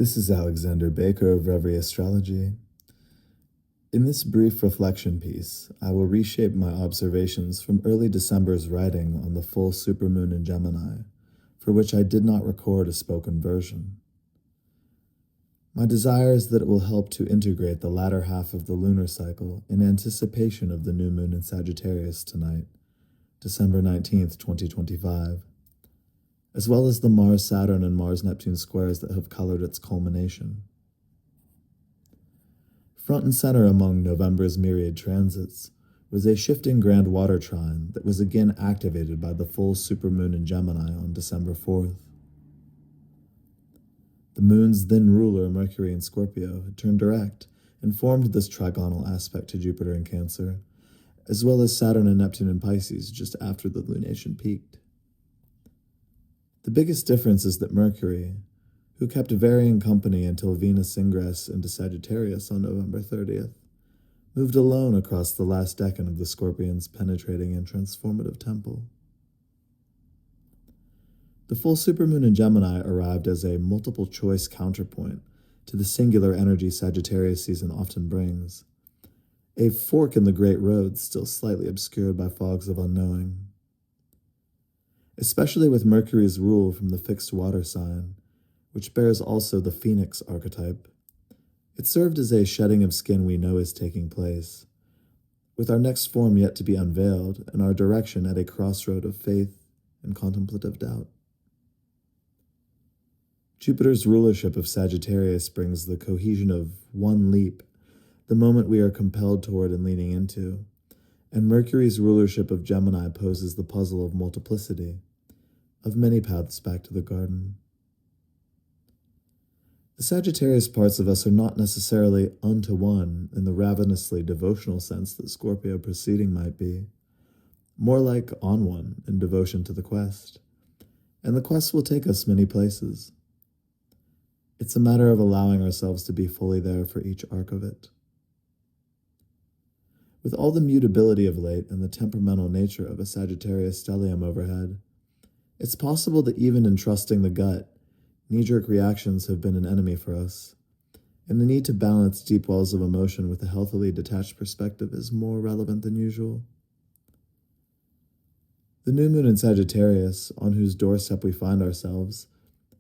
This is Alexander Baker of Reverie Astrology. In this brief reflection piece, I will reshape my observations from early December's writing on the full supermoon in Gemini, for which I did not record a spoken version. My desire is that it will help to integrate the latter half of the lunar cycle in anticipation of the new moon in Sagittarius tonight, December 19th, 2025. As well as the Mars-Saturn and Mars-Neptune squares that have colored its culmination. Front and center among November's myriad transits was a shifting grand water trine that was again activated by the full supermoon in Gemini on December 4th. The moon's then ruler, Mercury in Scorpio, had turned direct and formed this trigonal aspect to Jupiter in Cancer, as well as Saturn and Neptune in Pisces just after the lunation peaked. The biggest difference is that Mercury, who kept varying company until Venus' ingress into Sagittarius on November 30th, moved alone across the last decan of the Scorpion's penetrating and transformative temple. The full supermoon in Gemini arrived as a multiple-choice counterpoint to the singular energy Sagittarius season often brings, a fork in the great road still slightly obscured by fogs of unknowing. Especially with Mercury's rule from the fixed water sign, which bears also the phoenix archetype, it served as a shedding of skin we know is taking place, with our next form yet to be unveiled and our direction at a crossroad of faith and contemplative doubt. Jupiter's rulership of Sagittarius brings the cohesion of one leap, the moment we are compelled toward and leaning into, and Mercury's rulership of Gemini poses the puzzle of multiplicity, of many paths back to the garden. The Sagittarius parts of us are not necessarily unto one in the ravenously devotional sense that Scorpio preceding might be, more like on one in devotion to the quest, and the quest will take us many places. It's a matter of allowing ourselves to be fully there for each arc of it. With all the mutability of late and the temperamental nature of a Sagittarius stellium overhead, it's possible that even in trusting the gut, knee-jerk reactions have been an enemy for us, and the need to balance deep wells of emotion with a healthily detached perspective is more relevant than usual. The new moon in Sagittarius, on whose doorstep we find ourselves,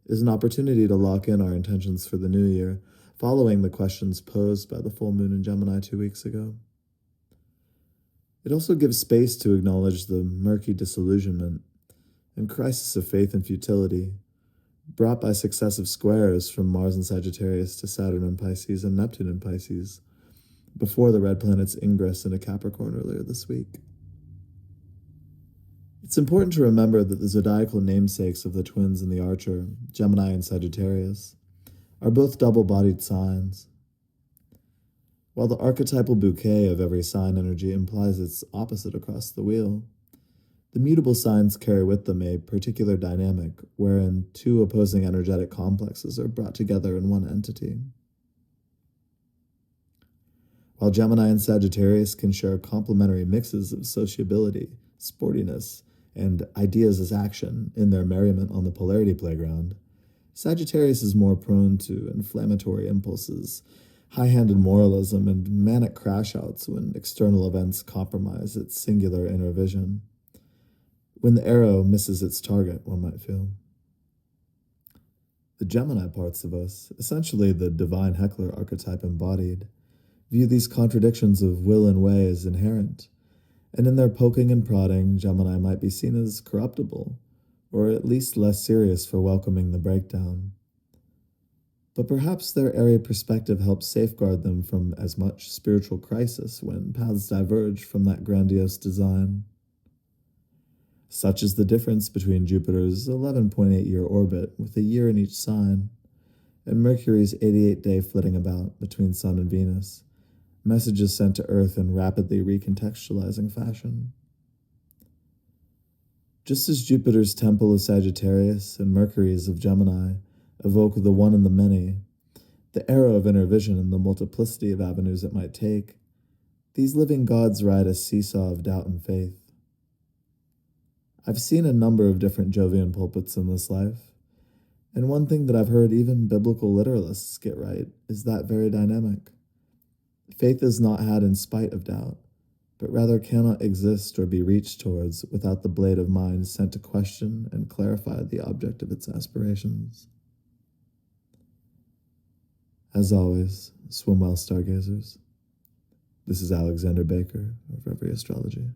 is an opportunity to lock in our intentions for the new year, following the questions posed by the full moon in Gemini 2 weeks ago. It also gives space to acknowledge the murky disillusionment and crisis of faith and futility, brought by successive squares from Mars in Sagittarius to Saturn in Pisces and Neptune in Pisces, before the red planet's ingress into Capricorn earlier this week. It's important to remember that the zodiacal namesakes of the twins in the Archer, Gemini and Sagittarius, are both double-bodied signs. While the archetypal bouquet of every sign energy implies its opposite across the wheel, the mutable signs carry with them a particular dynamic wherein two opposing energetic complexes are brought together in one entity. While Gemini and Sagittarius can share complementary mixes of sociability, sportiness, and ideas as action in their merriment on the polarity playground, Sagittarius is more prone to inflammatory impulses, high-handed moralism, and manic crash-outs when external events compromise its singular inner vision. When the arrow misses its target, one might feel. The Gemini parts of us, essentially the divine heckler archetype embodied, view these contradictions of will and way as inherent, and in their poking and prodding, Gemini might be seen as corruptible, or at least less serious for welcoming the breakdown. But perhaps their airy perspective helps safeguard them from as much spiritual crisis when paths diverge from that grandiose design. Such is the difference between Jupiter's 11.8-year orbit with a year in each sign, and Mercury's 88-day flitting about between Sun and Venus, messages sent to Earth in rapidly recontextualizing fashion. Just as Jupiter's temple of Sagittarius and Mercury's of Gemini evoke the one and the many, the arrow of inner vision and the multiplicity of avenues it might take, these living gods ride a seesaw of doubt and faith. I've seen a number of different Jovian pulpits in this life, And one thing that I've heard even biblical literalists get right is that very dynamic. Faith is not had in spite of doubt, but rather cannot exist or be reached towards without the blade of mind sent to question and clarify the object of its aspirations. As always, swim well, stargazers. This is Alexander Baker of Every Astrology.